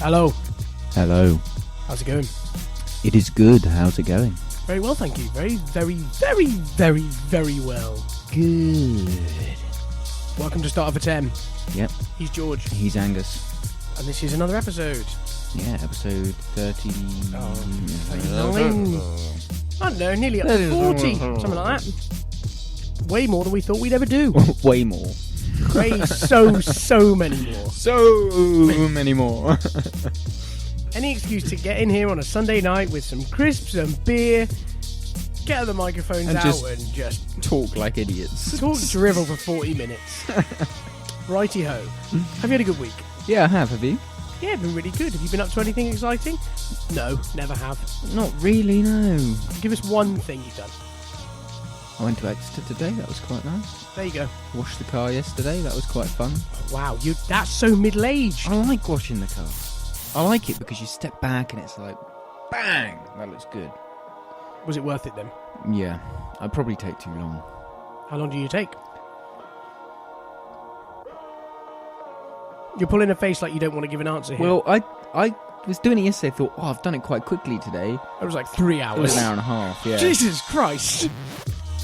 Hello. Hello. How's it going? It is good. How's it going? Very well, thank you. Very, very, very, very, very well. Good. Welcome to Start of a 10. Yep. He's George. He's Angus. And this is another episode. Yeah, episode 30... 39. I don't know, nearly up to 40. Something like that. Way more than we thought we'd ever do. Way more. Way so many more. So many more. Any excuse to get in here on a Sunday night with some crisps and beer, get the microphones and out and just talk like idiots. Talk drivel for 40 minutes. Righty-ho. Have you had a good week? Yeah, I have. Have you? Yeah, been really good. Have you been up to anything exciting? No, never have. Not really, no. Give us one thing you've done. I went to Exeter today. That was quite nice. There you go. Washed the car yesterday. That was quite fun. Wow, that's so middle-aged. I like washing the car. I like it because you step back and it's like, bang! That looks good. Was it worth it then? Yeah. I'd probably take too long. How long do you take? You're pulling a face like you don't want to give an answer here. Well, I was doing it yesterday. I thought, I've done it quite quickly today. It was like 3 hours. It was an hour and a half, yeah. Jesus Christ!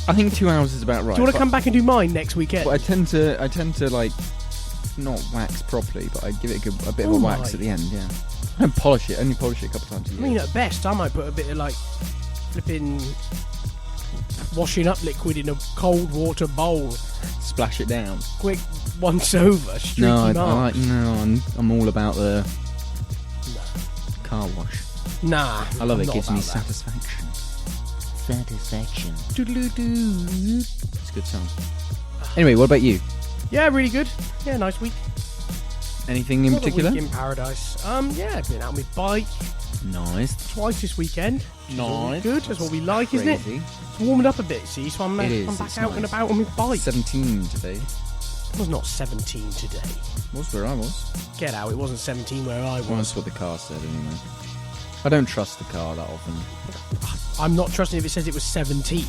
I think 2 hours is about right. Do you want to come back and do mine next weekend? But I tend to like, not wax properly, but I give it a bit of a wax at the end, yeah. I don't polish it, only polish it a couple of times a year. I mean, at best, I might put a bit of like flipping washing up liquid in a cold water bowl. Splash it down. Quick once over, streaky marks. I'm all about the car wash. Nah, I love it. It gives me that. satisfaction. Satisfaction. Doodaloo-doo. It's a good song. Anyway, what about you? Yeah, really good. Yeah, nice week. Anything in Another particular? week in paradise. Yeah, I've been out on my bike Nice. twice this weekend. Which is always good. That's what we like, Crazy. isn't it? It's warming up a bit, see, so I'm back out and about on my bike. 17 today. It was not 17 today. Was where I was. Get out, it wasn't 17 where I was. Well, that's what the car said anyway. I don't trust the car that often. I'm not trusting if it says it was 17.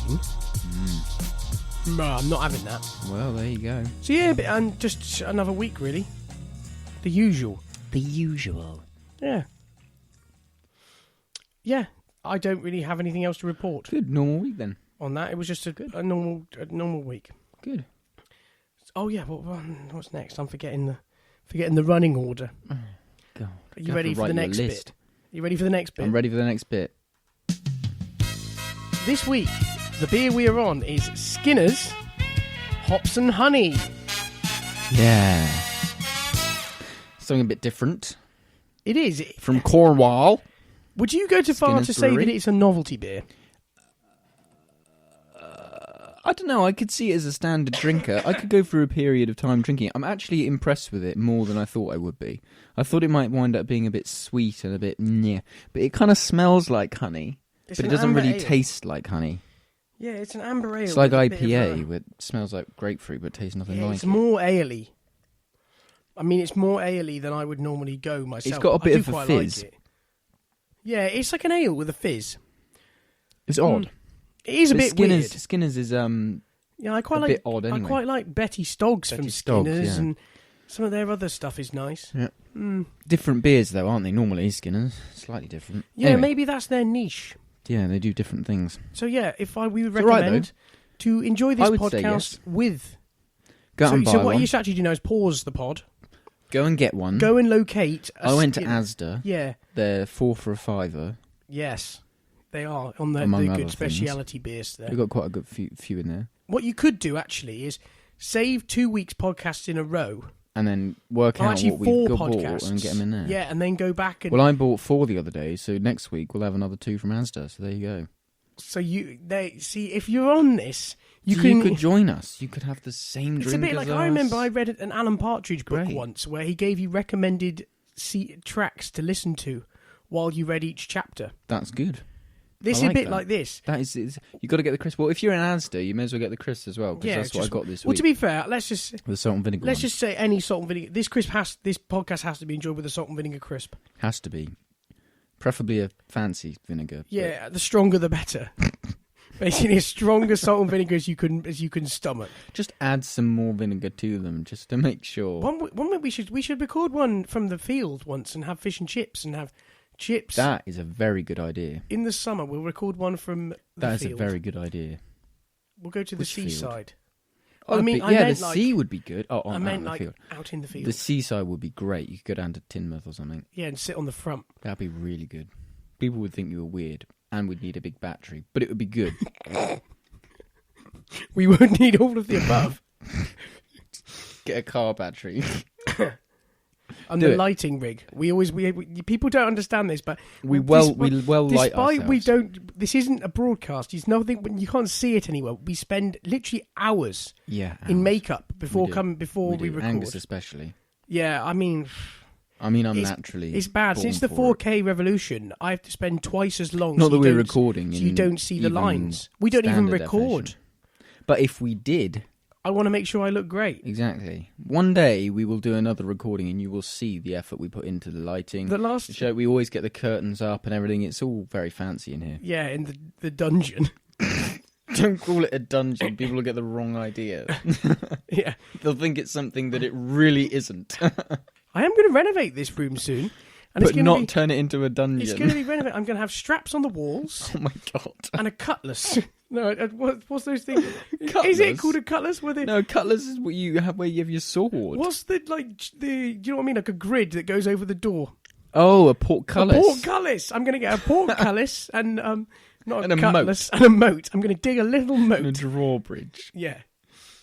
No, I'm not having that. Well, there you go. So yeah, and just another week really. The usual. The usual. Yeah. Yeah, I don't really have anything else to report. Good, normal week then. On that, it was just a normal week. Good. Oh yeah, what's next? I'm forgetting the running order. Oh, God. Are you ready for the next bit? Are you ready for the next bit? I'm ready for the next bit. This week, the beer we are on is Skinner's Hops and Honey. Yeah. Something a bit different. It is. From Cornwall. Would you go too far Skinner's to say Brewery. that it's a novelty beer? I don't know, I could see it as a standard drinker. I could go through a period of time drinking it. I'm actually impressed with it more than I thought I would be. I thought it might wind up being a bit sweet and a bit meh. But it kind of smells like honey. But it doesn't really taste like honey. Yeah, it's an amber ale. It's like with a bit IPA, of where it smells like grapefruit but tastes nothing like it. It's more ale-y. I mean, it's more ale-y than I would normally go myself. It's got a bit of a quite fizz. Like it. Yeah, it's like an ale with a fizz. It's odd. It is a bit weird. Skinner's is Yeah, I quite a like. bit odd anyway. I quite like Betty Stoggs from Betty Stoggs, Skinner's, yeah. and some of their other stuff is nice. Yeah. Different beers though, aren't they? Normally Skinner's slightly different. Yeah, Anyway. maybe that's their niche. Yeah, they do different things. So yeah, we would It's all right, recommend to enjoy this I would say podcast yes. with. Go out and buy so what one. you should actually do now is pause the pod. Go and get one. Go and locate. I went to Skinner. Asda. Yeah. They're 4 for a £5. Yes, they are on the Among other good things. speciality beers there. We've got quite a good few in there. What you could do actually is save 2 weeks podcasts in a row. And then work out Actually, what 4 we've got bought podcasts. and get them in there. Yeah, and then go back and. Well, I bought 4 the other day, so next week we'll have another 2 from Asda. So there you go. So see if you're on this, you could join us. You could have the same drink. It's a bit as like us. I remember I read an Alan Partridge book Great. once where he gave you recommended tracks to listen to while you read each chapter. That's good. This I is a like bit that. like this. That is, you got to get the crisp. Well, if you're in Asda, you may as well get the crisp as well, because that's what I got this week. Well, to be fair, let's just the salt and vinegar. let's just say any salt and vinegar. This podcast has to be enjoyed with a salt and vinegar crisp. Has to be, preferably a fancy vinegar. Yeah, the stronger the better. Basically, as strong as salt and vinegar as you can stomach. Just add some more vinegar to them, just to make sure. One week we should record one from the field once and have fish and chips and have chips. That is a very good idea. In the summer, we'll record one from the field. That is a very good idea. We'll go to the seaside. Oh, I mean, the sea would be good. Oh, I meant out in the field. out in the field. The seaside would be great. You could go down to Teignmouth or something. Yeah, and sit on the front. That'd be really good. People would think you were weird and would need a big battery, but it would be good. We won't need all of the above. Get a car battery. And the lighting rig. We people don't understand this, but we light ourselves. Despite we don't, this isn't a broadcast. It's nothing. You can't see it anywhere. We spend literally hours in makeup before we record. Angus especially. Yeah, I mean, I'm naturally. It's bad. Since the 4K revolution, I have to spend twice as long. Not that we're recording. So you don't see the lines. We don't even record. Definition. But if we did, I want to make sure I look great. Exactly. One day we will do another recording, and you will see the effort we put into the lighting. The show, we always get the curtains up and everything. It's all very fancy in here. Yeah, in the dungeon. Don't call it a dungeon. People will get the wrong idea. Yeah, they'll think it's something that it really isn't. I am going to renovate this room soon. And but not turn it into a dungeon. It's going to be renovated. I'm going to have straps on the walls. Oh my God. And a cutlass. No, what's those things? Is it called a cutlass? No, cutlass is what you have where you have your sword. What's do you know what I mean? Like a grid that goes over the door. Oh, a portcullis. A portcullis. I'm going to get a portcullis and not a cutlass moat. And a moat. I'm going to dig a little moat. And a drawbridge. Yeah.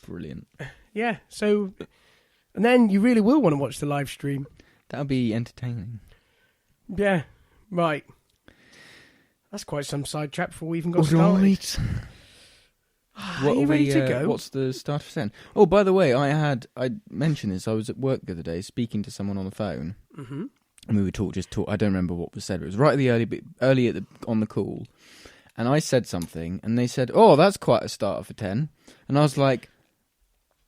Brilliant. Yeah. So, and then you really will want to watch the live stream. That'll be entertaining. Yeah. Right. That's quite some sidetrack before we even got started. Are you ready to go? What's the start of then? Oh, by the way, I mentioned this. I was at work the other day speaking to someone on the phone. Mm-hmm. And we were talk. I don't remember what was said. It was right at the early on the call. And I said something, and they said, "Oh, that's quite a starter for 10." And I was like,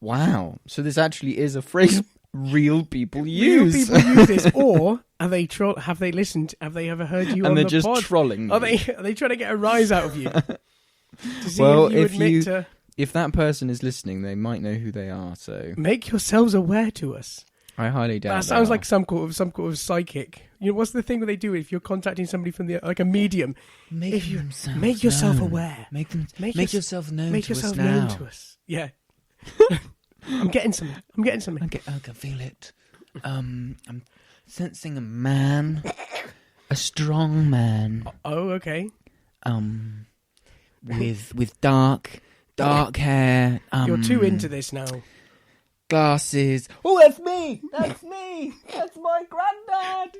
"Wow! So this actually is a phrase real people use." Real people use this, or are they have they listened? Have they ever heard you? And on they're the just pod? trolling. Are they trying to get a rise out of you? To see well, if that person is listening, they might know who they are. So make yourselves aware to us. I highly doubt that sounds like some kind of psychic. You know, what's the thing that they do if you're contacting somebody from like a medium? Make yourself aware. Make yourself known. Make to yourself us known now. to us. Yeah. I'm getting something. I can feel it. I'm sensing a man, a strong man. Oh, okay. With dark hair. You're too into this now. Glasses. Oh, that's me. That's my granddad.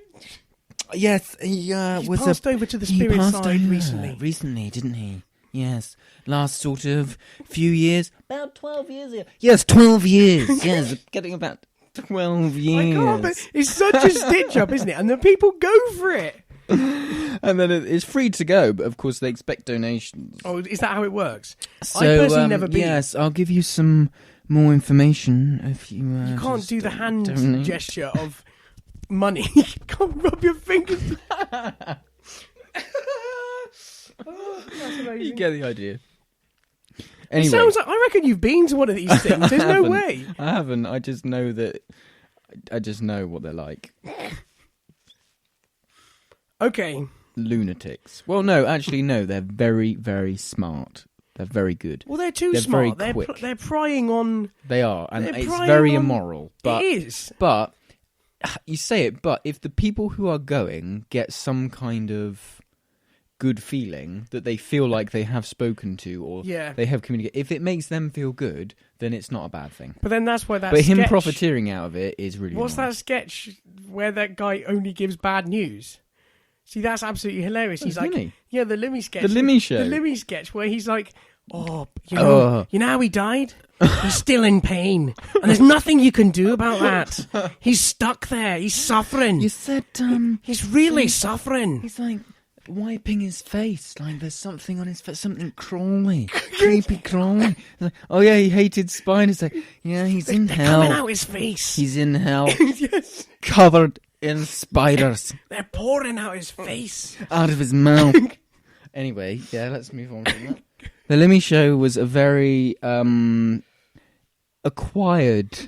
Yes, he passed over to the spirit side recently. Recently, didn't he? Yes. Last sort of few years. About 12 years ago. Yes, 12 years. Yes, getting about 12 years. I can't, but it's such a stitch up, isn't it? And the people go for it. And then it's free to go, but of course they expect donations. Oh, is that how it works? So, I've personally never been. Yes, I'll give you some more information if you. You can't do the hand donate. gesture of money. You can't rub your fingers. Oh, that's amazing. You get the idea. Anyway, it sounds like I reckon you've been to one of these things. There's no way. I haven't. I just know that. I just know what they're like. Okay. Lunatics. Well, no, actually, no. They're very, very smart. They're very good. Well, they're too smart. They're prying on. They are, and it's very immoral. But, it is. But you say it. But if the people who are going get some kind of good feeling that they feel like they have spoken to, or they have communicated, if it makes them feel good, then it's not a bad thing. But then that's why that. But him profiteering out of it is really. What's that sketch where that guy only gives bad news? See, that's absolutely hilarious. He's like, yeah, the Limmy sketch. The Limmy show. The Limmy sketch where he's like, you know how he died? He's still in pain. And there's nothing you can do about that. He's stuck there. He's suffering. You said, he's really suffering. He's like wiping his face. Like there's something on his face, something crawly. Creepy crawly. Like, oh yeah, he hated spiders. Like, yeah, he's in hell. Coming out his face. He's in hell. Yes. Covered in spiders. They're pouring out his face. Out of his mouth. Anyway, yeah, let's move on from that. The Lemmy Show was a very acquired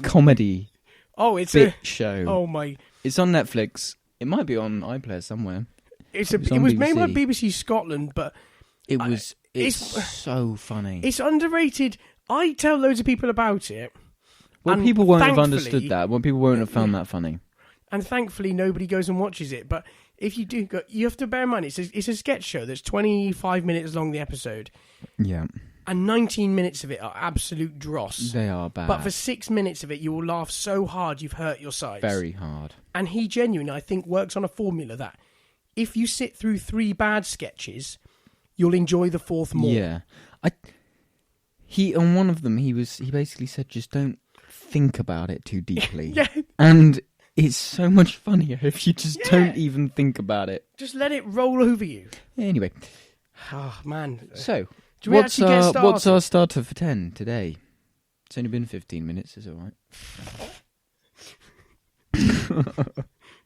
comedy show. Oh my! It's on Netflix. It might be on iPlayer somewhere. It was made by BBC Scotland, but it's so funny. It's underrated. I tell loads of people about it. Well, people won't have understood that. Well, people won't have found that funny. And thankfully, nobody goes and watches it. But if you do, you have to bear in mind it's a sketch show that's 25 minutes long, the episode. Yeah. And 19 minutes of it are absolute dross. They are bad. But for 6 minutes of it, you will laugh so hard you've hurt your sides. Very hard. And he genuinely, I think, works on a formula that if you sit through 3 bad sketches, you'll enjoy the 4th more. Yeah. On one of them, he basically said, just don't think about it too deeply. Yeah. And it's so much funnier if you just don't even think about it. Just let it roll over you. Anyway. Oh, man. So, do we actually get started? What's our starter for 10 today? It's only been 15 minutes, is it all right?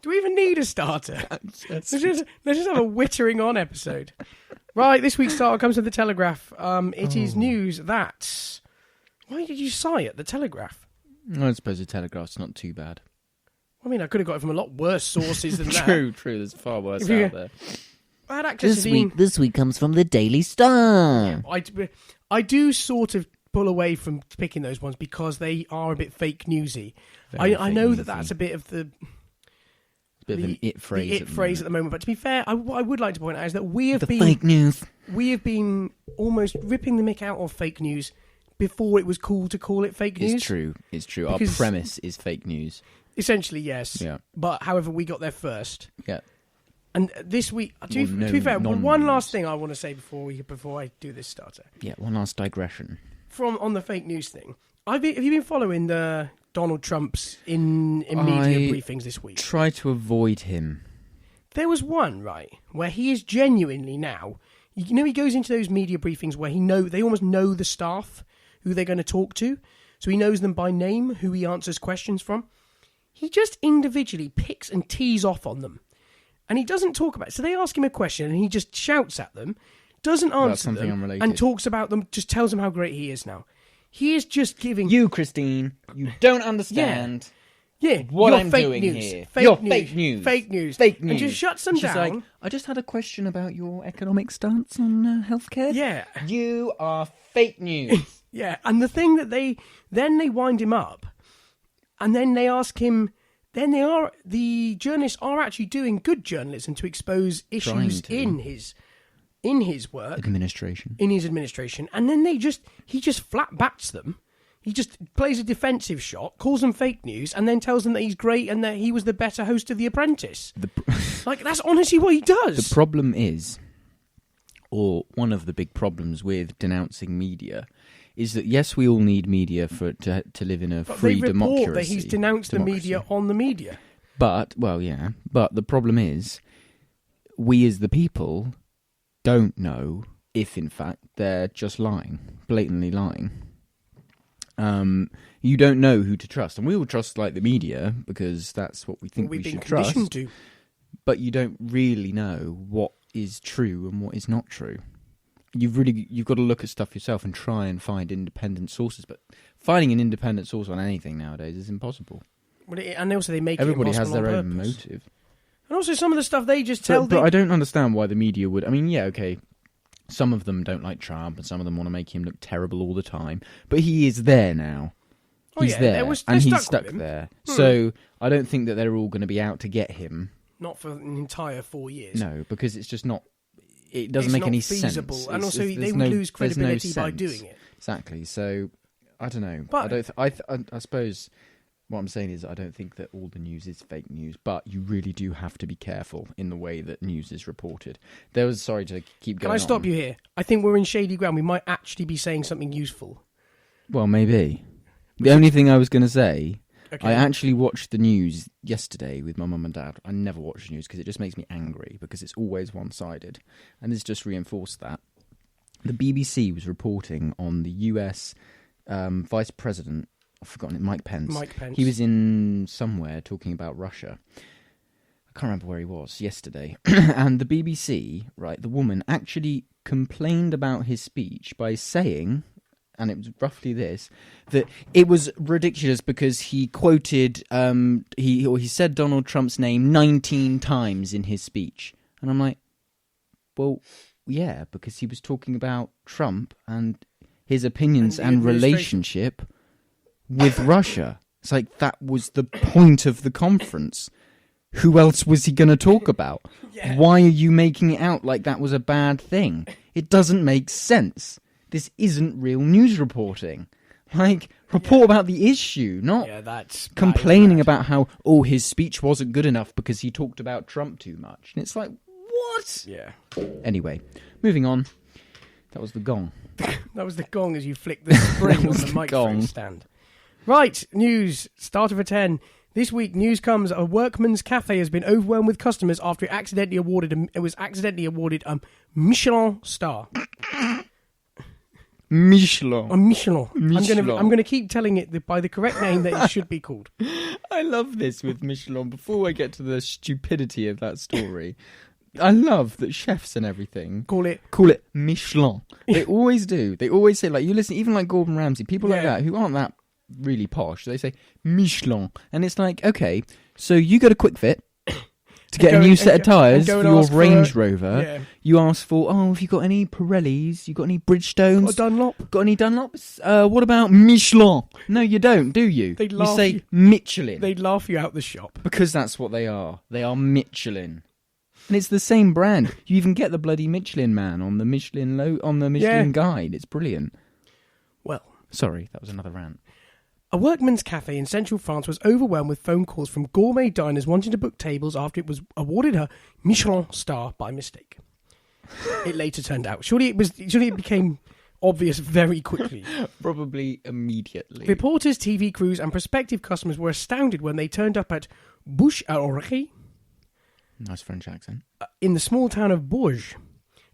Do we even need a starter? Let's just have a whittering on episode. Right, this week's starter comes from The Telegraph. It is news that... Why did you sigh at The Telegraph? I suppose The Telegraph's not too bad. I mean, I could have got it from a lot worse sources than that. True. There's far worse out there. I had access this week comes from the Daily Star. I do sort of pull away from picking those ones because they are a bit fake newsy. I know that's a bit of the... Bit of an it phrase. The it phrase at the moment. But to be fair, what I would like to point out is that we have been... fake news. We have been almost ripping the mick out of fake news before it was cool to call it fake news. It's true. Our premise is fake news. Essentially, yes. Yeah. But, however, we got there first. Yeah. And this week, to be fair, one last thing I want to say before I do this starter. Yeah, one last digression. On the fake news thing. Have you been following the Donald Trump's in media briefings this week? Try to avoid him. There was one, right, where he is genuinely now... You know, he goes into those media briefings where they almost know the staff, who they're going to talk to. So he knows them by name, who he answers questions from. He just individually picks and tees off on them. And he doesn't talk about it. So they ask him a question and he just shouts at them, doesn't answer them, unrelated. And talks about them, just tells them how great he is now. He is just giving... You, Christine, you don't understand what I'm fake doing news. here. Fake You're news. fake news. Fake news. Fake news. And just shuts them down. Like, I just had a question about your economic stance on healthcare. Yeah. You are fake news. Yeah, and the thing that they wind him up, and then they ask him... Then the journalists are actually doing good journalism to expose issues in his work. In his administration. And then he just flat bats them. He just plays a defensive shot, calls them fake news, and then tells them that he's great and that he was the better host of The Apprentice. That's honestly what he does. The problem is, or one of the big problems with denouncing media, is that yes, we all need media to live in a free democracy. They report that he's denounced the media on the media. But the problem is, we as the people don't know if in fact they're just lying, blatantly lying. You don't know who to trust, and we all trust the media because that's what we think we should trust. We've been conditioned to. But you don't really know what is true and what is not true. You've got to look at stuff yourself and try and find independent sources. But finding an independent source on anything nowadays is impossible. And also they make everybody it has their own purpose. motive. And also some of the stuff they just tell. But I don't understand why the media would. I mean, yeah, okay. Some of them don't like Trump, and some of them want to make him look terrible all the time. But he is there now. He's there, and he's stuck there. So I don't think that they're all going to be out to get him. Not for an entire 4 years. No, because it's just not. It doesn't make any feasible. sense. And also, they would lose credibility by doing it. Exactly. So I don't know. But I suppose what I'm saying is I don't think that all the news is fake news, but you really do have to be careful in the way that news is reported. Sorry to keep going on. Can I stop you here? I think we're in shady ground. We might actually be saying something useful. Well, maybe. The only thing I was going to say, I actually watched the news yesterday with my mum and dad. I never watch the news because it just makes me angry because it's always one-sided. And this just reinforced that. The BBC was reporting on the US Vice President, I've forgotten it, Mike Pence. Mike Pence. He was in somewhere talking about Russia. I can't remember where he was yesterday, and the BBC, right, the woman actually complained about his speech by saying, and it was roughly this, that it was ridiculous because he quoted, he said Donald Trump's name 19 times in his speech. And I'm like, well, yeah, because he was talking about Trump and his opinions and relationship with Russia. It's like, that was the point of the conference. Who else was he going to talk about? Yeah. Why are you making it out like that was a bad thing? It doesn't make sense. This isn't real news reporting. Like, report about the issue, not complaining about how, his speech wasn't good enough because he talked about Trump too much. And it's like, what? Yeah. Anyway, moving on. That was the gong. That was the gong as you flicked the spring on the microphone stand. Right, news, starter for 10. This week, news comes: a workman's cafe has been overwhelmed with customers after it was accidentally awarded a Michelin star. Michelin. A Michelin. I'm going to keep telling it by the correct name that it should be called. I love this with Michelin. Before I get to the stupidity of that story, I love that chefs and everything call it Michelin. They always do. They always say, like, you listen, even like Gordon Ramsay, people like that who aren't that really posh, they say Michelin, and it's like, okay, so you go to Quick Fit to get a new set of tyres for your Range Rover. Yeah. You ask for, have you got any Pirellis? You got any Bridgestones? Got a Dunlop? Got any Dunlops? What about Michelin? No, you don't, do you? You say Michelin. They'd laugh you out the shop. Because that's what they are. They are Michelin. And it's the same brand. You even get the bloody Michelin man on the Michelin guide. It's brilliant. Well, sorry, that was another rant. A workman's cafe in central France was overwhelmed with phone calls from gourmet diners wanting to book tables after it was awarded a Michelin star by mistake. It later turned out. Surely it became obvious very quickly. Probably immediately. Reporters, TV crews, and prospective customers were astounded when they turned up at Bouche à Oreille. Nice French accent. In the small town of Bourges,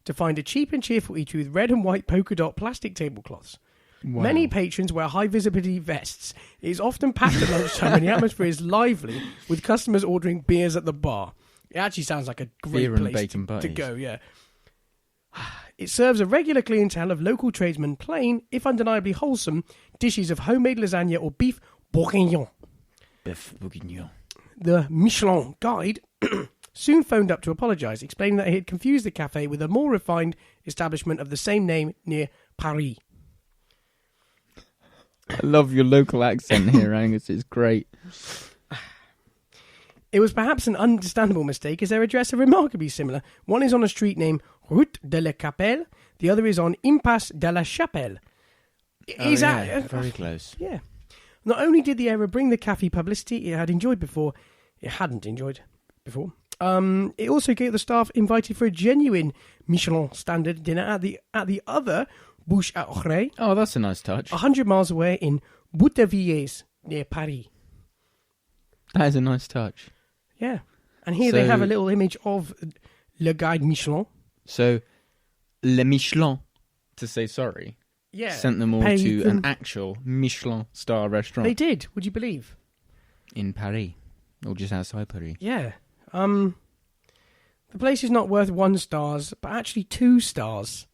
to find a cheap and cheerful eatery with red and white polka dot plastic tablecloths. Wow. Many patrons wear high-visibility vests. It is often packed at lunchtime and the atmosphere is lively, with customers ordering beers at the bar. It actually sounds like a great place to go, yeah. It serves a regular clientele of local tradesmen plain, if undeniably wholesome, dishes of homemade lasagna or beef bourguignon. Beef bourguignon. The Michelin guide soon phoned up to apologise, explaining that he had confused the cafe with a more refined establishment of the same name near Paris. I love your local accent here, Angus. It's great. It was perhaps an understandable mistake, as their addresses are remarkably similar. One is on a street named Route de la Capelle. The other is on Impasse de la Chapelle. Very close. Yeah. Not only did the error bring the cafe publicity it hadn't enjoyed before, it also gave the staff invited for a genuine Michelin standard dinner at the other Bouche à Oreille. Oh, that's a nice touch. 100 miles away in Boutevilliers, near Paris. That is a nice touch. Yeah. And here they have a little image of Le Guide Michelin. So, Le Michelin, to say sorry, sent them all to an actual Michelin star restaurant. They did, would you believe? In Paris, or just outside Paris. Yeah. The place is not worth 1 star, but actually 2 stars.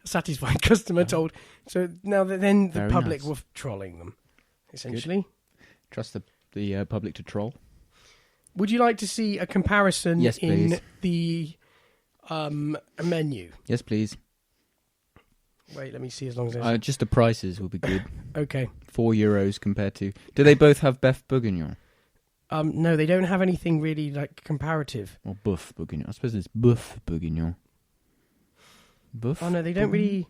A satisfied customer told. So now then the public were trolling them, essentially. Good. Trust the public to troll. Would you like to see a comparison in the menu? Yes, please. Wait, let me see as long as just the prices will be good. Okay. €4 compared to... Do they both have beef bourguignon? No, they don't have anything really like comparative. Or boeuf bourguignon. I suppose it's boeuf bourguignon. Boeuf? Oh no, they don't really...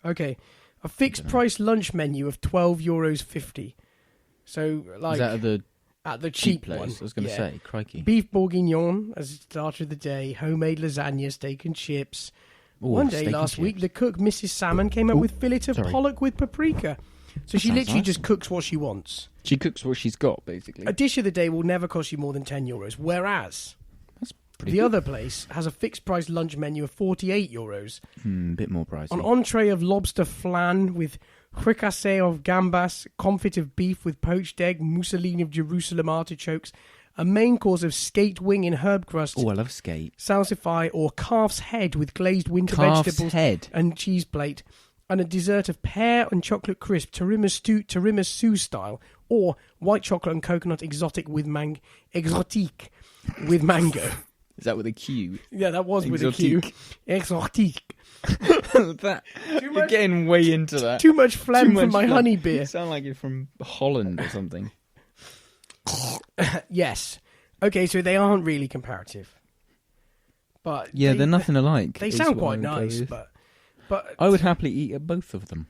Okay. A fixed price lunch menu of €12.50. So, like... Is that at the cheap place? one. I was going to say, crikey. Beef bourguignon as starter of the day, homemade lasagna, steak and chips. One day last week, the cook, Mrs. Salmon, came up with fillet of pollock with paprika. So she literally just cooks what she wants. She cooks what she's got, basically. A dish of the day will never cost you more than €10, whereas the other place has a fixed price lunch menu of €48. A bit more pricey. An entree of lobster flan with fricassee of gambas, confit of beef with poached egg, mousseline of Jerusalem artichokes, A main course of skate wing in herb crust, Oh, I love skate. salsify, or calf's head with glazed winter Calf's vegetables head. and cheese plate, and a dessert of pear and chocolate crisp tiramisu style, or white chocolate and coconut exotic with exotique with mango. Is that with a Q? Yeah, that was with a Q. Exotique. You're getting way into that. Too much phlegm from my phlegm. honey beer. You sound like you're from Holland or something. Yes. Okay, so they aren't really comparative. But Yeah, they're nothing alike. They is sound what I quite would go nice, with. but I would happily eat at both of them.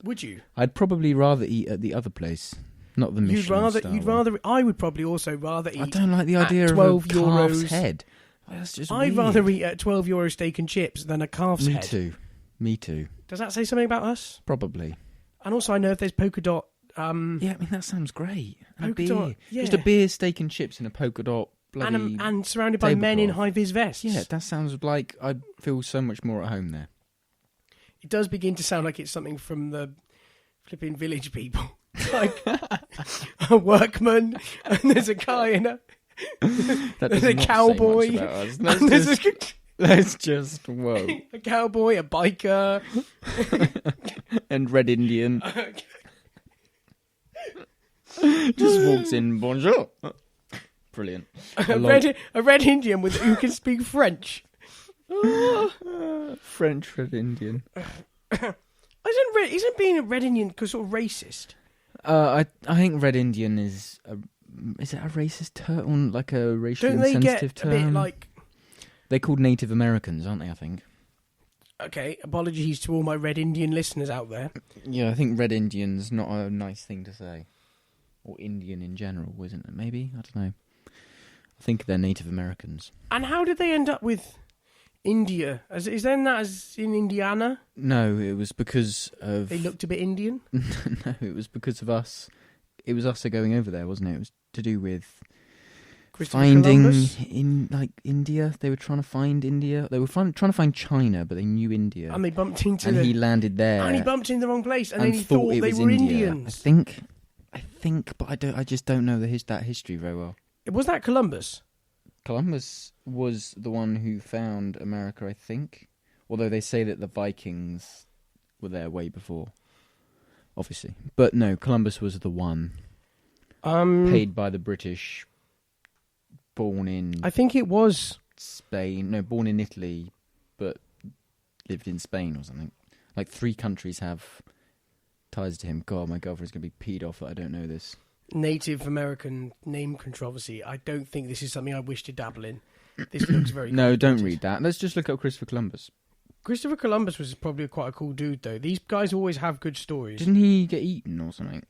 would you? I'd probably rather eat at the other place, not the Michelin You'd rather. I would probably also rather eat. I don't like the idea at of 12 a calf's euros. head. That's just I'd weird. rather eat at €12 steak and chips than a calf's head. Me too. Does that say something about us? Probably. And also, I know if there's polka dot. Yeah, I mean that sounds great. And a Polka beer, dot, yeah. just a beer, steak and chips, and a polka dot bloody. and surrounded by men in tablecloth. high vis vests. Yeah, that sounds like I'd feel so much more at home there. It does begin to sound like it's something from the flipping Village People. Like a workman, and there's a guy in a. That There's does a not say cowboy. much about us. And there's Let's just whoa. a cowboy, a biker. And Red Indian just walks in. Bonjour. Brilliant. A red Indian who can speak French. French Red Indian. Isn't being a red Indian sort of racist? I think Red Indian is it a racist term, like a racially Don't they insensitive get term? a bit like? They're called Native Americans, aren't they? I think. Okay, apologies to all my red Indian listeners out there. Yeah, I think Red Indian's not a nice thing to say, or Indian in general, isn't it? Maybe, I don't know. I think they're Native Americans. And how did they end up with India? Is then that as in Indiana? No, it was because of They looked a bit Indian. No, it was because of us. It was us going over there, wasn't it? It was to do with Christopher finding Columbus. in India. They were trying to find India. They were trying to find China, but they knew India. And they bumped into and he landed there. And he bumped into the wrong place, and then he thought thought it they was were India. Indians. I think, but I just don't know that history very well. Was that Columbus? Columbus was the one who found America, I think. Although they say that the Vikings were there way before, obviously. But no, Columbus was the one paid by the British, born in I think it was. Spain. No, born in Italy, but lived in Spain or something. Like 3 countries have ties to him. God, my girlfriend's going to be peed off that I don't know this. Native American name controversy. I don't think this is something I wish to dabble in. This looks very No, don't complicated. read that. Let's just look up Christopher Columbus. Christopher Columbus was probably quite a cool dude, though. These guys always have good stories. Didn't he get eaten or something?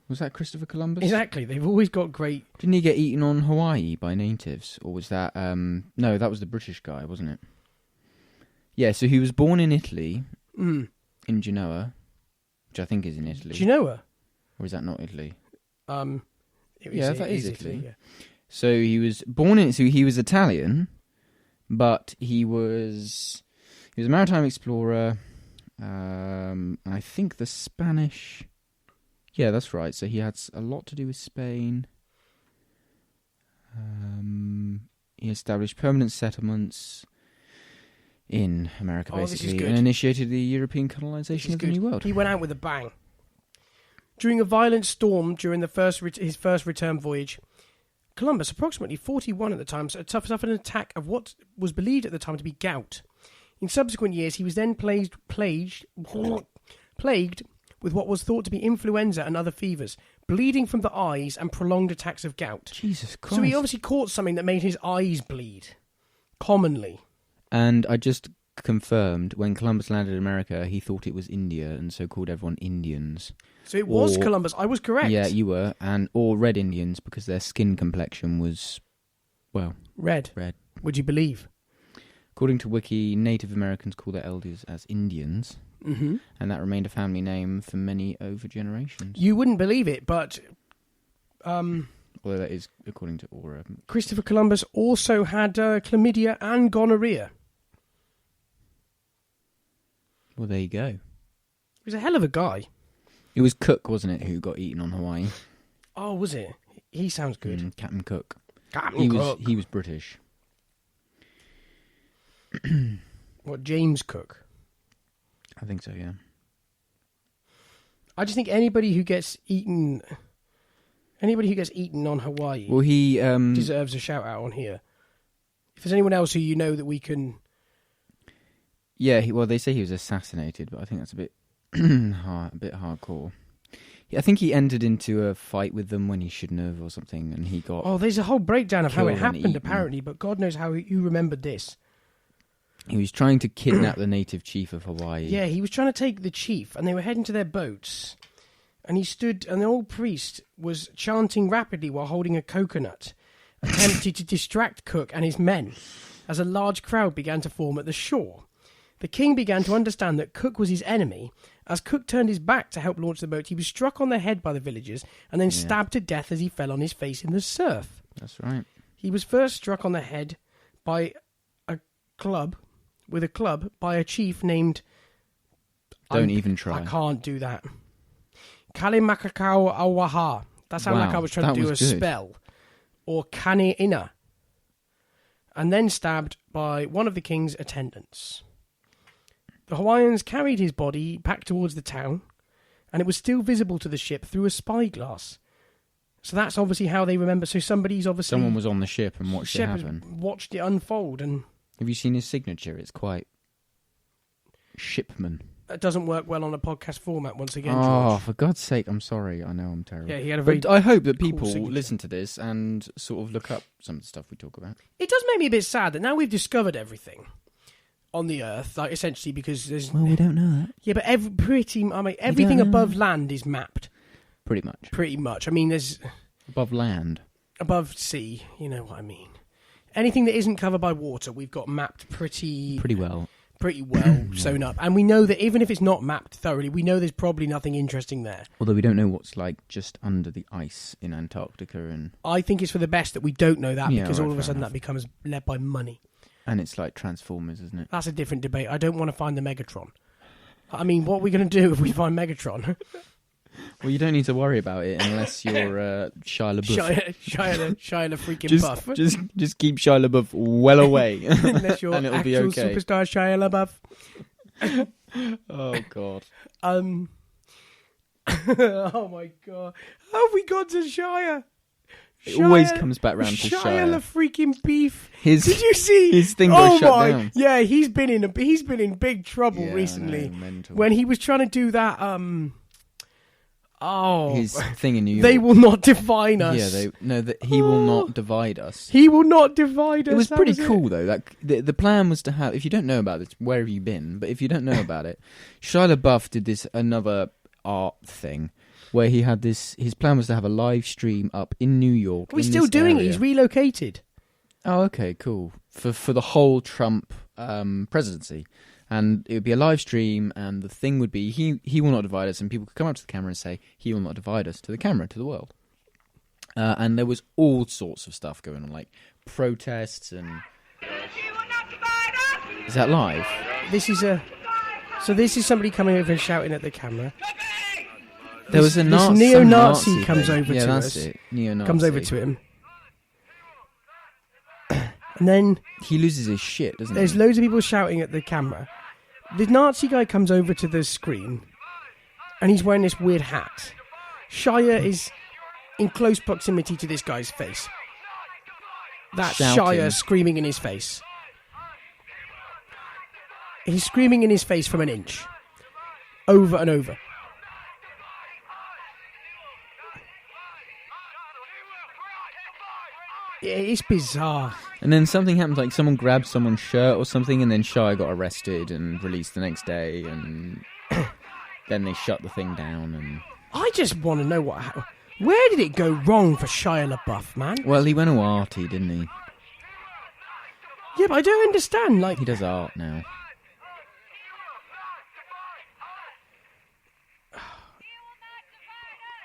Was that Christopher Columbus? Exactly. They've always got great... Didn't he get eaten on Hawaii by natives? Or was that... No, that was the British guy, wasn't it? Yeah, so he was born in Italy, in Genoa, which I think is in Italy. Genoa? Or is that not Italy? Yeah, that is Italy. Yeah. So he was born in... So he was Italian, but he was a maritime explorer. I think the Spanish... Yeah, that's right. So he had a lot to do with Spain. He established permanent settlements in America, Oh, this is basically, good. and initiated the European colonization of the New World. He went out with a bang. During a violent storm during his first return voyage, Columbus, approximately 41 at the time, suffered an attack of what was believed at the time to be gout. In subsequent years, he was then plagued with what was thought to be influenza and other fevers, bleeding from the eyes and prolonged attacks of gout. Jesus Christ. So he obviously caught something that made his eyes bleed, commonly. And I just confirmed, when Columbus landed in America, he thought it was India, and so called everyone Indians. So it was Columbus. I was correct. Yeah, you were. Or Red Indians, because their skin complexion was, well... Red. Would you believe? According to Wiki, Native Americans call their elders as Indians, and that remained a family name for many over generations. You wouldn't believe it, but... Although that is according to Aura. Christopher Columbus also had chlamydia and gonorrhea. Well, there you go. He was a hell of a guy. It was Cook, wasn't it, who got eaten on Hawaii? Oh, was it? He sounds good. Captain Cook. Captain Cook. He was British. What, James Cook? I think so, yeah. I just think anybody who gets eaten on Hawaii Well, he deserves a shout out on here. If there's anyone else who you know that we can... Yeah, they say he was assassinated, but I think that's a bit a bit hardcore. I think he entered into a fight with them when he shouldn't have or something, and he got... Oh, there's a whole breakdown of how it killed and happened, eaten. apparently, but God knows how you remembered this. He was trying to kidnap the native chief of Hawaii. Yeah, he was trying to take the chief, and they were heading to their boats, and he stood, and the old priest was chanting rapidly while holding a coconut, attempting to distract Cook and his men, as a large crowd began to form at the shore. The king began to understand that Cook was his enemy. As Cook turned his back to help launch the boat, he was struck on the head by the villagers and then stabbed to death as he fell on his face in the surf. That's right. He was first struck on the head by a club by a chief named... Don't even try. I can't do that. Kalimakakau Awaha. That sounded like I was trying to do a spell. Or Kane'ina. And then stabbed by one of the king's attendants. The Hawaiians carried his body back towards the town, and it was still visible to the ship through a spyglass. So that's obviously how they remember. So someone was on the ship and watched it happen. Watched it unfold. And have you seen his signature? It's quite Shipman. That doesn't work well on a podcast format. Once again, Oh, George. for God's sake! I'm sorry. I know I'm terrible. Yeah, he had a very. But I hope that people signature. listen to this and sort of look up some of the stuff we talk about. It does make me a bit sad that now we've discovered everything on the Earth, like essentially because there's. Well, we don't know that. Yeah, but everything above land is mapped. Pretty much. Pretty much. I mean, there's above land, above sea. You know what I mean. Anything that isn't covered by water, we've got mapped pretty well. Sewn up. And we know that even if it's not mapped thoroughly, we know there's probably nothing interesting there. Although we don't know what's like just under the ice in Antarctica. And I think it's for the best that we don't know that, because all of a sudden enough. that becomes led by money. And it's like Transformers, isn't it? That's a different debate. I don't want to find the Megatron. I mean, what are we going to do if we find Megatron? Well, you don't need to worry about it unless you're Shia Leboeuf. Shia the freaking Buff. Just keep Shia Leboeuf well away. Unless you're and it'll be actual okay. superstar Shia LaBeouf. Oh, God. Oh, my God. How have we got to Shia? It always comes back round to Shia Shia. the freaking Beef. Did you see his thing got shut down? Yeah, he's been in big trouble recently. Mental. When he was trying to do that his thing in New York. They will not divide us. Yeah, he will not divide us. He will not divide us. It was pretty cool though. That the plan was to have. If you don't know about this, where have you been? But if you don't know about it, Shia LaBeouf did another art thing where he had this. His plan was to have a live stream up in New York. He's still doing it. He's relocated. Oh, okay, cool. For the whole Trump presidency. And it would be a live stream, and the thing would be, he will not divide us, and people could come up to the camera and say, he will not divide us, to the camera, to the world. And there was all sorts of stuff going on, like protests and... Is that live? This is somebody coming over and shouting at the camera. There was a neo-Nazi comes over to us. It. Neo-Nazi. Comes over to him. And then... He loses his shit, doesn't he? There's loads of people shouting at the camera. The Nazi guy comes over to the screen, and he's wearing this weird hat. Shia is in close proximity to this guy's face. That's Shouting. Shia screaming in his face. He's screaming in his face from an inch. Over and over. It's bizarre. And then something happened, like someone grabbed someone's shirt or something, and then Shia got arrested and released the next day, and then they shut the thing down. And I just want to know where did it go wrong for Shia LaBeouf, man? Well, he went all arty, didn't he? Yeah, but I don't understand. Like, he does art now.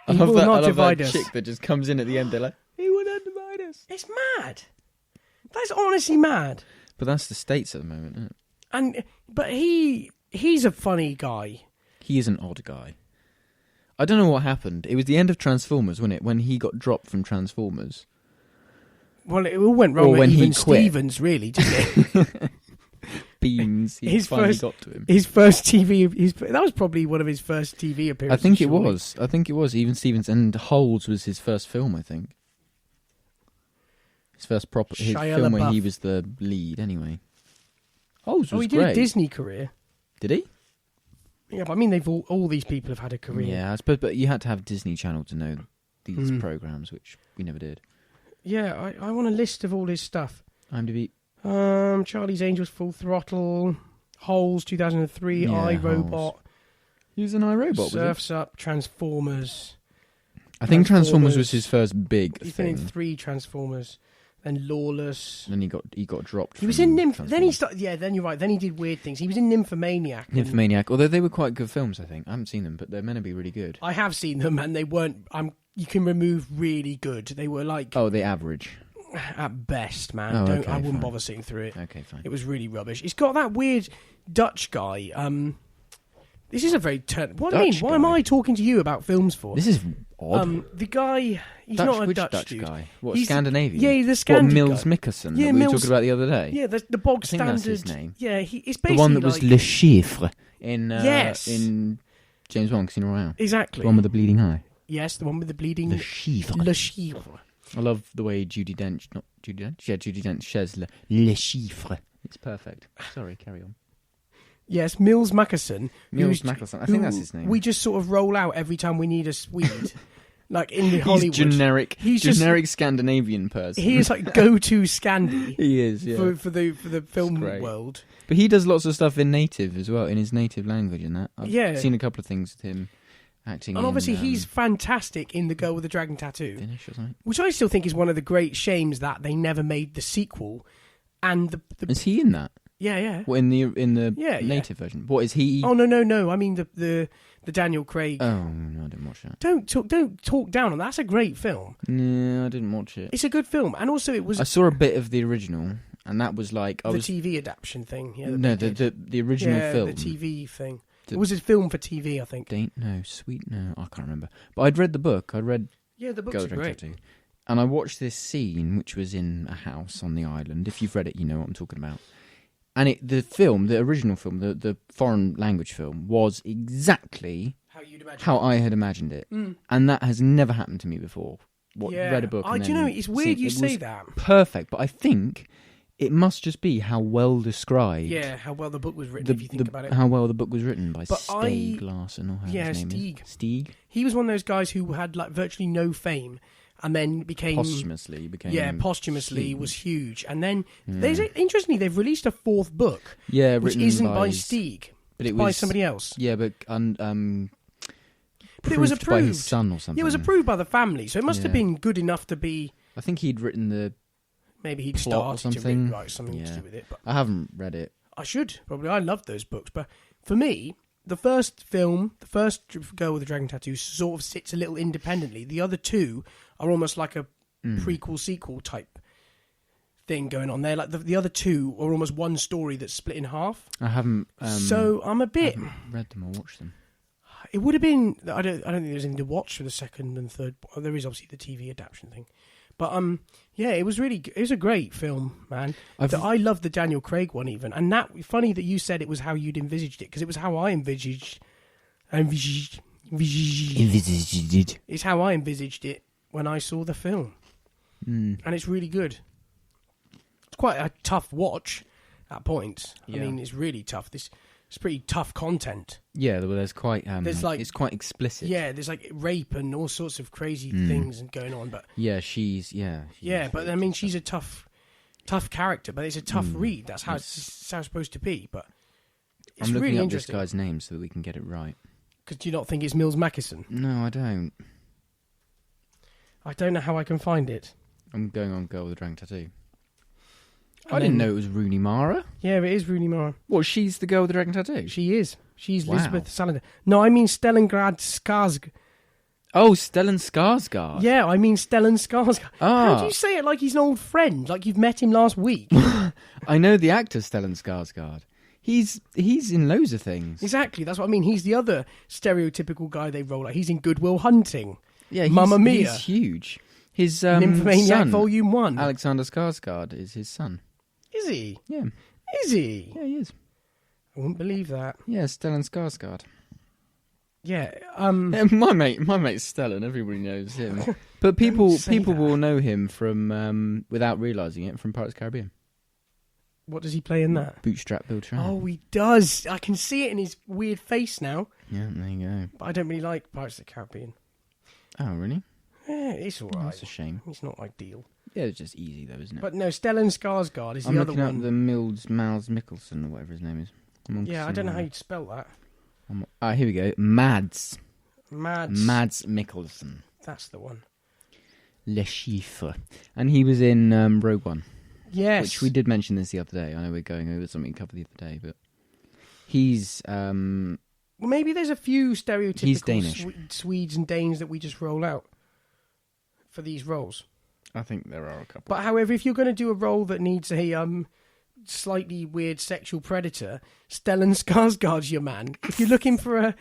I love that chick that just comes in at the end. They're like, he will not divide us. It's mad. That's honestly mad. But that's the States at the moment, isn't it? But he's a funny guy. He is an odd guy. I don't know what happened. It was the end of Transformers, wasn't it? When he got dropped from Transformers. Well, it all went wrong Or with when he even quit. Stevens, really, didn't it? Beans. He His finally first- got to him. His first TV... that was probably one of his first TV I appearances. think it surely. was. I think it was. Even Stevens and Holes was his first film, I think. His first proper his Shia film where LaBeouf. he was the lead, anyway. Holes was He did great. a Disney career. Did he? Yeah, but I mean, they've all these people have had a career. Yeah, I suppose, but you had to have Disney Channel to know these Hmm. programs, which we never did. Yeah, I want a list of all his stuff. IMDb. Charlie's Angels, Full Throttle, Holes, 2003, Yeah, iRobot, He was an iRobot, was Surf's Up, Transformers. he? I think Transformers was Transformers. his first big He's been in thing. 3 Transformers, then Lawless. And then he got dropped. He was from in Then he Transformers. started. Yeah, then you're right. Then he did weird things. He was in Nymphomaniac. and Nymphomaniac, although they were quite good films, I think. I haven't seen them, but they're meant to be really good. I have seen them, and they weren't. You can remove really good. They were like Oh, the average. at best, man. Oh, okay, I wouldn't fine. bother sitting through it. Okay, fine. It was really rubbish. It's got that weird Dutch guy. This is a very what do you mean? Dutch Why am guy? I talking to you about films for? This is odd. The guy, he's Dutch, not a which Dutch dude. guy? What, He's- Scandinavian? Yeah, the What, Scandi Mills guy. Mickelson Yeah, that we were Mills- talking about the other day? Yeah, the bog I think standard. that's his name. Yeah, it's The basically one that was like, Le Chiffre in Yes. in James Bond Casino Royale. exactly. The one with the bleeding eye. Yes, the one with the bleeding. Le Chiffre. Le Chiffre. I love the way Judi Dench, not Judi Dench, yeah, Judi Dench says Le Chiffre. It's perfect. Sorry, carry on. Yes, Mills Mackerson. Mills who's- Mickelson. I think that's his name. We just sort of roll out every time we need a Swede, like in the He's Hollywood. generic. He's just- generic Scandinavian person. He is like go-to Scandi He is, yeah. for the film great. world. But he does lots of stuff in native as well, in his native language and that. I've Yeah. seen a couple of things with him acting And obviously, in, he's fantastic in The Girl with the Dragon Tattoo, Finnish or something. which I still think is one of the great shames that they never made the sequel. And the Is he in that? yeah. What, in the Yeah, yeah. native version? What is he? Oh no! I mean the Daniel Craig. Oh, no, I didn't watch that. Don't talk down on that. That's a great film. No, I didn't watch it. It's a good film, and also it was I saw a bit of the original, and that was like the TV adaptation thing. Yeah, that no, they did. the original yeah, film. the TV thing. The- It was a film for TV, I think. Sweet no, I can't remember. But I'd read the book. I'd read Yeah, the books Girl are Drink great. Tattoo, and I watched this scene, which was in a house on the island. If you've read it, you know what I'm talking about. And the original film, the foreign language film, was exactly How you'd imagine. how I had imagined it, Mm. and that has never happened to me before. Yeah. Read a book. And Do you then know? It's weird seen- you it say was that. perfect, but I think it must just be how well described. Yeah, how well the book was written. If you think about it, How well the book was written by But Stieg Larsson or however Yeah, his name Stieg. is. Stieg. he was one of those guys who had like virtually no fame, and then became Posthumously became. posthumously huge. was huge. And then Yeah. interestingly, they've released a fourth book, Yeah, which written isn't by by Stieg, but it by was somebody else. Yeah, but But it was proofed by his approved. son or something. It was approved by the family, so it must have Yeah. been good enough to be. I think he'd written the. Maybe he'd Plot or started to something. write something to Yeah. do with it. But I haven't read it. I should probably. I loved those books, but for me, the first film, the first Girl with the Dragon Tattoo, sort of sits a little independently. The other two are almost like a prequel sequel type thing going on there. Like the other two are almost one story that's split in half. I haven't. So I'm a I bit. haven't read them or watched them. It would have been. I don't think there's anything to watch for the second and third. Well, there is obviously the TV adaptation thing, but yeah, it was really. It was a great film, man. I love the Daniel Craig one even, and that funny that you said it was how you'd envisaged it because it was how I envisaged. It's how I envisaged it when I saw the film, and it's really good. It's quite a tough watch at points. I Yeah. mean, it's really tough. It's pretty tough content. Yeah, well, there's quite. There's like- it's quite explicit. Yeah, there's like rape and all sorts of crazy things going on, but Yeah, she's. Yeah. but I mean, she's a tough character, but it's a tough read. That's how it's supposed to be. But it's I'm looking really up this interesting. guy's name so that we can get it right. Because do you not think it's Mills Mackerson? No, I don't. I don't know how I can find it. I'm going on Girl with a Dragon Tattoo. I And didn't then- know it was Rooney Mara. Yeah, it is Rooney Mara. What? She's the girl with the dragon tattoo. She is. She's Wow. Lisbeth Salander. No, I mean Stellengrad Skarsgård. Oh, Stellan Skarsgård. Yeah, I mean Stellan Skarsgård. Ah. How do you say it like he's an old friend? Like you've met him last week? I know the actor Stellan Skarsgård. He's in loads of things. Exactly. That's what I mean. He's the other stereotypical guy they roll out. He's in Good Will Hunting. Yeah, Mamma Mia. He's huge. His Nymphomaniac son, Volume 1. Alexander Skarsgård, is his son. Is he? Yeah. Is he? Yeah, he is. I wouldn't believe that. Yeah, Stellan Skarsgård. Yeah. Yeah, my mate Stellan. Everybody knows him, but people will know him from without realising it from Pirates of the Caribbean. What does he play in that? Bootstrap Bill Tran. Oh, he does. I can see it in his weird face now. Yeah, there you go. But I don't really like Pirates of the Caribbean. Oh, really? Yeah, it's all right. That's a shame. It's not ideal. Yeah, it's just easy though, isn't it? But no, Stellan Skarsgård is I'm the other looking one. up the Miles Mikkelsen or whatever his name is. Yeah, I don't know how you'd spell that. Here we go. Mads Mikkelsen. That's the one. Le Chiffre. And he was in Rogue One. Yes. Which we did mention this the other day. I know we're going over something covered the other day, but he's... Well, maybe there's a few stereotypical He's Danish. Swedes and Danes that we just roll out for these roles. I think there are a couple. But however, if you're going to do a role that needs a slightly weird sexual predator, Stellan Skarsgård's your man. If you're looking for a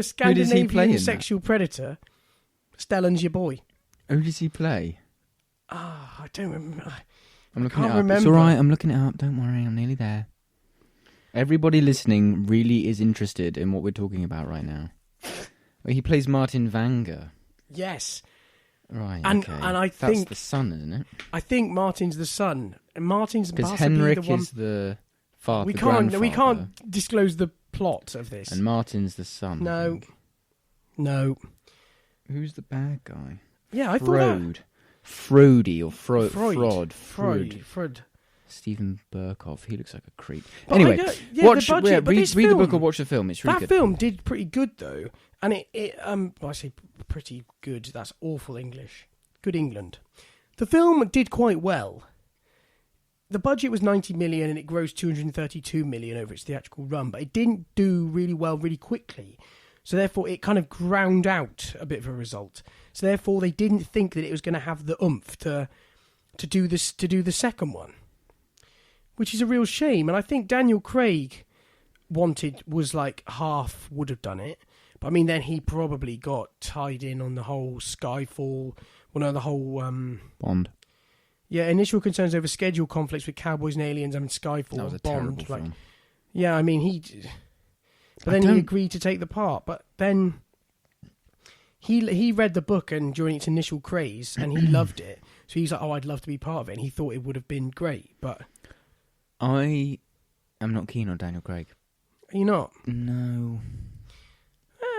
Scandinavian sexual predator, Stellan's your boy. Who does he play? I don't remember. I'm looking it up. It's all right. I'm looking it up. Don't worry. I'm nearly there. Everybody listening really is interested in what we're talking about right now. He plays Martin Vanger. Yes. Right. And okay. and I That's think the son, isn't it? I think Martin's the son, and Martin's because possibly Henrik the one. is the father. We can't disclose the plot of this. And Martin's the son. No. Who's the bad guy? Yeah, I thought that. Frody or Freud. Stephen Burkhoff. He looks like a creep. But anyway, read the book or watch the film. It's really that good. That film did pretty good though, and I say pretty good. That's awful English. Good England. The film did quite well. The budget was 90 million and it grossed 232 million over its theatrical run, but it didn't do really well really quickly. So therefore, it kind of ground out a bit of a result. So therefore, they didn't think that it was going to have the oomph to do the second one, which is a real shame. And I think Daniel Craig was like half would have done it, but I mean then he probably got tied in on the whole Skyfall, the whole Bond. Yeah, initial concerns over schedule conflicts with Cowboys and Aliens. I mean Skyfall, that was a Bond. Terrible film. Yeah, I mean he agreed to take the part, but then he read the book and during its initial craze and he loved it. So he's like, "Oh, I'd love to be part of it." And he thought it would have been great, but I am not keen on Daniel Craig. Are you not? No.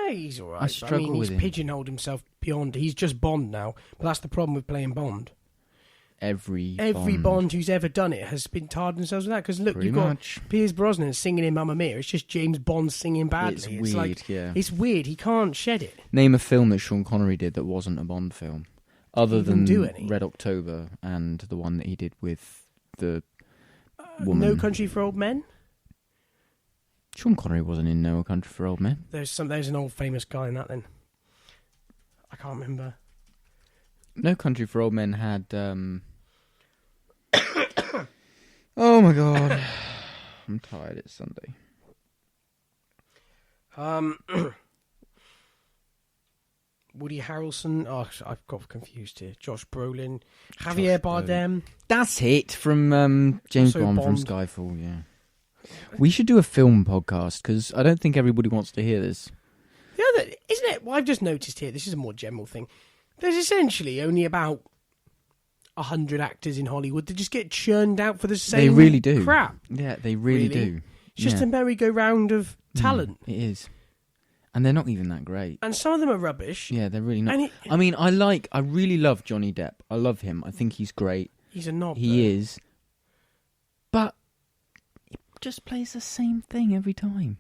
He's all right. I struggle with him. He's pigeonholed himself beyond. He's just Bond now, but that's the problem with playing Bond. Every Bond who's ever done it has been tarred themselves with that. Because look, you've got Pierce Brosnan singing in Mamma Mia. It's just James Bond singing badly. It's weird, yeah. It's weird. He can't shed it. Name a film that Sean Connery did that wasn't a Bond film, other than Red October and the one that he did with the woman. No Country for Old Men. Sean Connery wasn't in No Country for Old Men. There's an old famous guy in that. Then I can't remember. No Country for Old Men had. Oh my god, I'm tired. It's Sunday. Woody Harrelson. Oh, I've got confused here. Josh Brolin, Javier Bardem. That's it from James Bond from Skyfall. Yeah, we should do a film podcast because I don't think everybody wants to hear this. The other, isn't it? Well, I've just noticed here. This is a more general thing. There's essentially only about 100 actors in Hollywood that just get churned out for the same. They really do. Crap. Yeah, they really do. It's just a merry-go-round of talent. It is. And they're not even that great. And some of them are rubbish. Yeah, they're really not. I mean, I really love Johnny Depp. I love him. I think he's great. He's a knob. He is. But he just plays the same thing every time.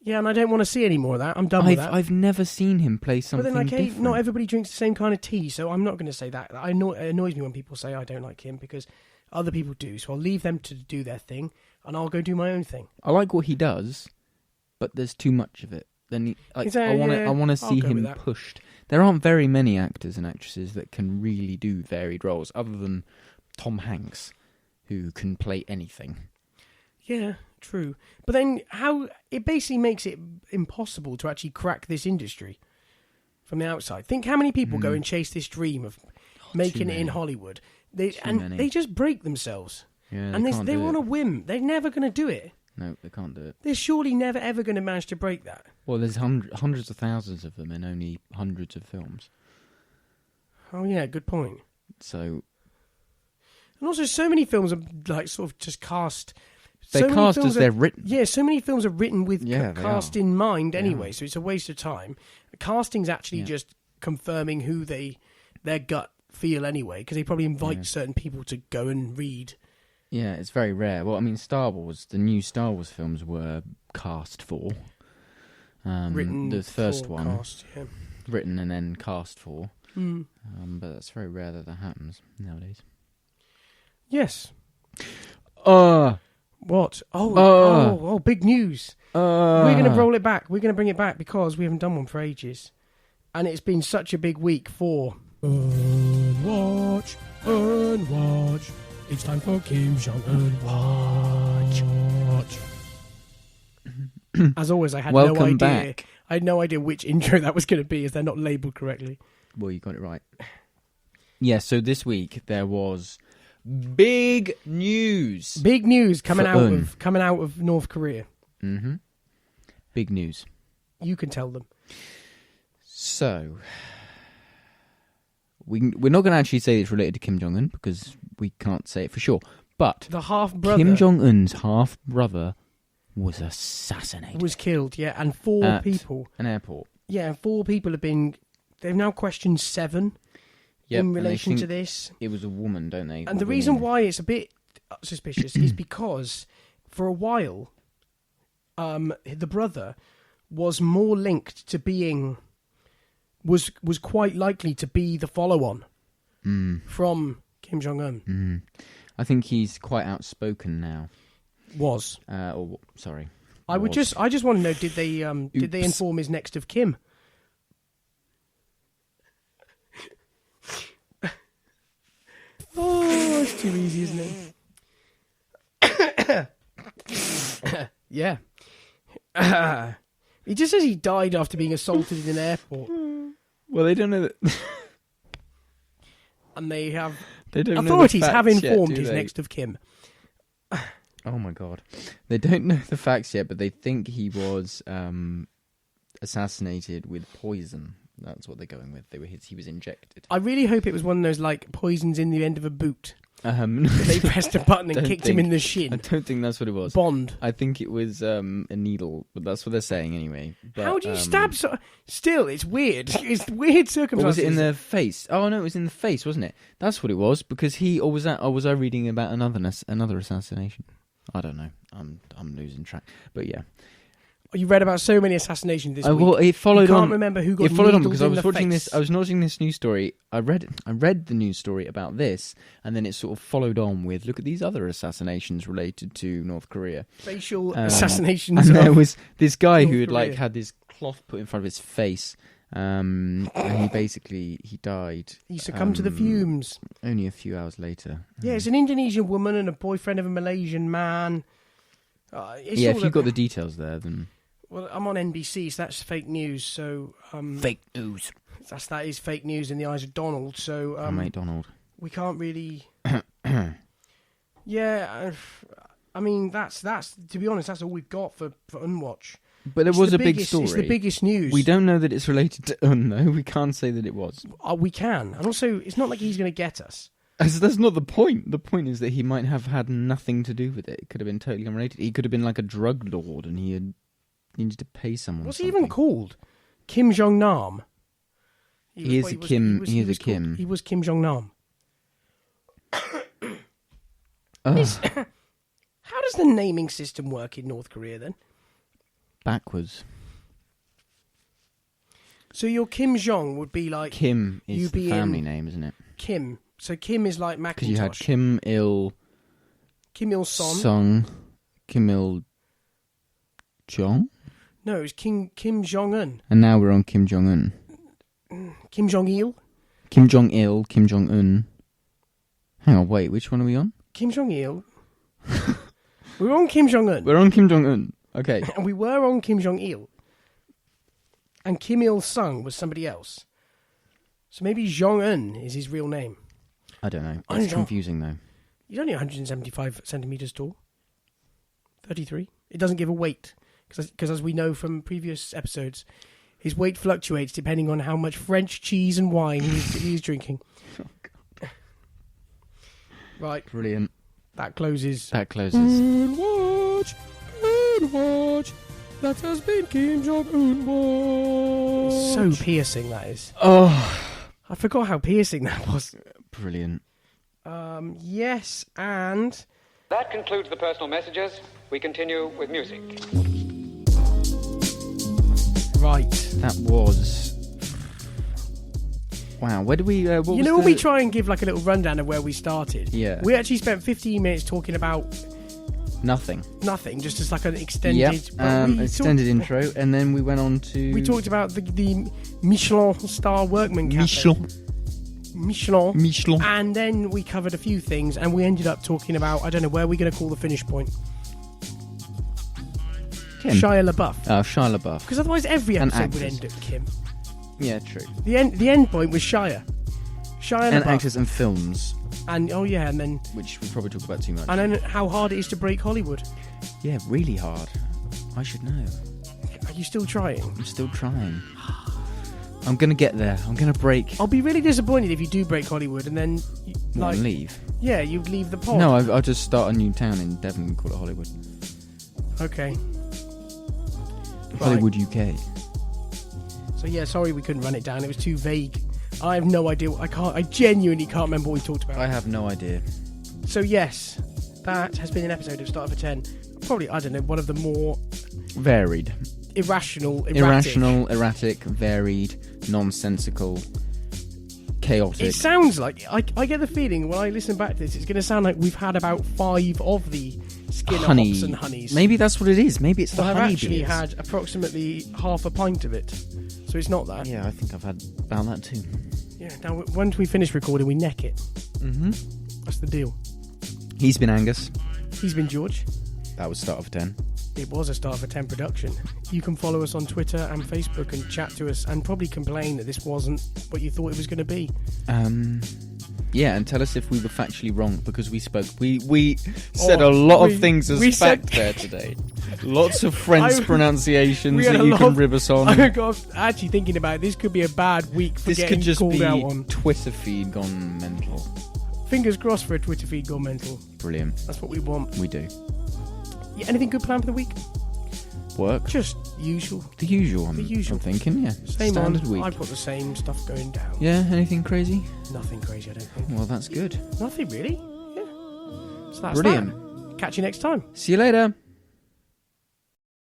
Yeah, and I don't want to see any more of that. I'm done with that. I've never seen him play something different. Not everybody drinks the same kind of tea, so I'm not going to say that. It annoys me when people say I don't like him because other people do. So I'll leave them to do their thing, and I'll go do my own thing. I like what he does, but there's too much of it. Then I want to see him pushed. There aren't very many actors and actresses that can really do varied roles, other than Tom Hanks, who can play anything. Yeah, true. But then it basically makes it impossible to actually crack this industry from the outside. Think how many people go and chase this dream of making it in many. Hollywood. Too many. They just break themselves. Yeah, And can't they're do on a it. whim. They're never going to do it. No, they can't do it. They're surely never ever going to manage to break that. Well, there's hundreds of thousands of them in only hundreds of films. Oh yeah, good point. So And also, so many films are like sort of just cast. they're cast as they're written. Yeah, so many films are written with Yeah, they cast are. in mind They anyway, are. so it's a waste of time. Casting's actually just confirming who their gut feel anyway, because they probably invite certain people to go and read. Yeah, it's very rare. Well, I mean, Star Wars, the new Star Wars films were cast for. Written the first for one, cast, yeah. written and then cast for. Mm. But that's very rare that happens nowadays. Yes. What? Oh, big news. We're going to roll it back. We're going to bring it back because we haven't done one for ages. And it's been such a big week for... Unwatch. It's time for Kim Jong-un Watch. As always, I had Welcome no idea. back. I had no idea which intro that was going to be, as they're not labelled correctly. Well, you got it right. Yeah, so this week there was big news. Big news coming For out of North Korea. Mm-hmm. Big news. You can tell them. So, we're not going to actually say it's related to Kim Jong-un because we can't say it for sure. But The half-brother Kim Jong-un's half-brother was assassinated. was killed, yeah, and 4 at people. an airport. Yeah, and 4 people have been... They've now questioned 7 Yep, in and they relation to think this. It was a woman, don't they? And the reason why it's a bit suspicious is because for a while, the brother was more linked to being... was quite likely to be the follow-on from Kim Jong-un. I think he's quite outspoken now. Was. Sorry. I just want to know, did they inform his next of kin? Oh, it's too easy, isn't it? Yeah. He just says he died after being assaulted in an airport. Well, they don't know that. And they have... They don't Authorities know the have facts yet, informed do his they? next of kin. Oh my god. They don't know the facts yet, but they think he was assassinated with poison. That's what they're going with. He was injected. I really hope it was one of those, like, poisons in the end of a boot. They pressed a button and Don't kicked him in the I shin. don't think that's what it was. Bond. I think it was a needle, but that's what they're saying anyway. But, How do you stab so... Still, it's weird. It's weird Or circumstances. was it in the face? Oh no, it was in the face, wasn't it? That's what it was. Because was I reading about another assassination? I don't know. I'm losing track. But yeah. You read about so many assassinations this week. Well, it followed you on. can't remember who got It followed on needled because I in was the watching face. this. I was watching this news story. I read the news story about this, and then it sort of followed on with look at these other assassinations related to North Korea. Facial assassinations. And there of was this guy North who had Korea. had this cloth put in front of his face, and he died. He succumbed to the fumes. Only a few hours later. Yeah, it's an Indonesian woman and a boyfriend of a Malaysian man. Yeah, if you've got the details there, then Well, I'm on NBC, so that's fake news. So fake news. that is fake news in the eyes of Donald. So Mate, Donald. we can't really. Yeah, I mean that's to be honest, that's all we've got for Unwatch. But there was a big story. It's the biggest news. We don't know that it's related to though. We can't say that it was. We can, and also it's not like he's going to get us. That's not the point. The point is that he might have had nothing to do with it. It could have been totally unrelated. He could have been like a drug lord, and he needed to pay someone. What's he even called? Kim Jong Nam. He is a Kim. He is a Kim. He was Kim Jong Nam. Oh, How does the naming system work in North Korea then? backwards. So your Kim Jong would be like Kim you is the being family name, isn't it? Kim. So Kim is like Because you had Macintosh. Kim Il Kim Il Sung. Sung, Kim Il Jong, No, it was Kim Jong Un. and now we're on Kim Jong Un. Kim Jong Il. Kim Jong Il, Kim Jong Un. Hang on, wait, which one are we on? Kim Jong Il. We're on Kim Jong Un. We're on Kim Jong Un. Okay. And we were on Kim Jong Il. And Kim Il Sung was somebody else. So maybe Jong-un is his real name. I don't know. I don't It's know. confusing though. He's only 175 centimetres tall. 33. It doesn't give a weight. Because as we know from previous episodes, his weight fluctuates depending on how much French cheese and wine he's drinking. Oh, God. Right. Brilliant. That closes. And watch. That has been Kim Jong-un watch. It's so piercing, that is. Oh, I forgot how piercing that was. brilliant. Yes, and... That concludes the personal messages. We continue with music. Right. That was... Wow, where do we... what You was know when the- we try and give like a little rundown of where we started? Yeah. We actually spent 15 minutes talking about Nothing. nothing, just as like an extended... Yep, but we extended intro, and then we went on to... We talked about the Michelin star workman cafe. Michelin. And then we covered a few things, and we ended up talking about, I don't know, where are we going to call the finish point? Kim. Shia Leboeuf. Shia Leboeuf. Because otherwise every An episode would actress. end at Kim. Yeah, true. The end point was Shia. Shia And LaBeouf. actors and films, And, oh yeah, and then which we probably talk about too much. and then how hard it is to break Hollywood. Yeah, really hard. I should know. Are you still trying? I'm still trying. I'm going to get there. I'm going to break... I'll be really disappointed if you do break Hollywood and then, What, and leave? yeah, you leave the pod. No, I'll just start a new town in Devon and call it Hollywood. Okay. Hollywood, UK. So yeah, sorry we couldn't run it down. It was too vague. I have no idea. I genuinely can't remember what we talked about. I have no idea. So yes, that has been an episode of Start for 10. Probably, I don't know, one of the more Varied. irrational, erratic, varied, nonsensical, chaotic. It sounds like, I get the feeling when I listen back to this, it's going to sound like we've had about 5 of the Skinner honey. hops and honeys. Maybe that's what it is. Maybe it's the But I've honey actually beers. had approximately half a pint of it. So it's not that. Yeah, I think I've had about that too. Yeah, now once we finish recording, we neck it. Mm-hmm. That's the deal. He's been Angus. He's been George. That was Start of 10. It was a Start for 10 production. You can follow us on Twitter and Facebook and chat to us and probably complain that this wasn't what you thought it was going to be. Yeah, and tell us if we were factually wrong, because we spoke. We said a lot of things as fact there today. Lots of French pronunciations we had that a you lot can of- rib us on. I got actually thinking about it, this could be a bad week for This getting could just called be out on. Twitter feed gone mental. Fingers crossed for a Twitter feed gone mental. Brilliant. That's what we want. We do. Yeah, anything good planned for the week? Work. Just usual. The usual. The usual. I'm thinking, yeah. Same Standard on. week. I've got the same stuff going down. Yeah, anything crazy? Nothing crazy, I don't think. Well, that's good. Nothing really. Yeah. So that's Brilliant. that. Catch you next time. See you later.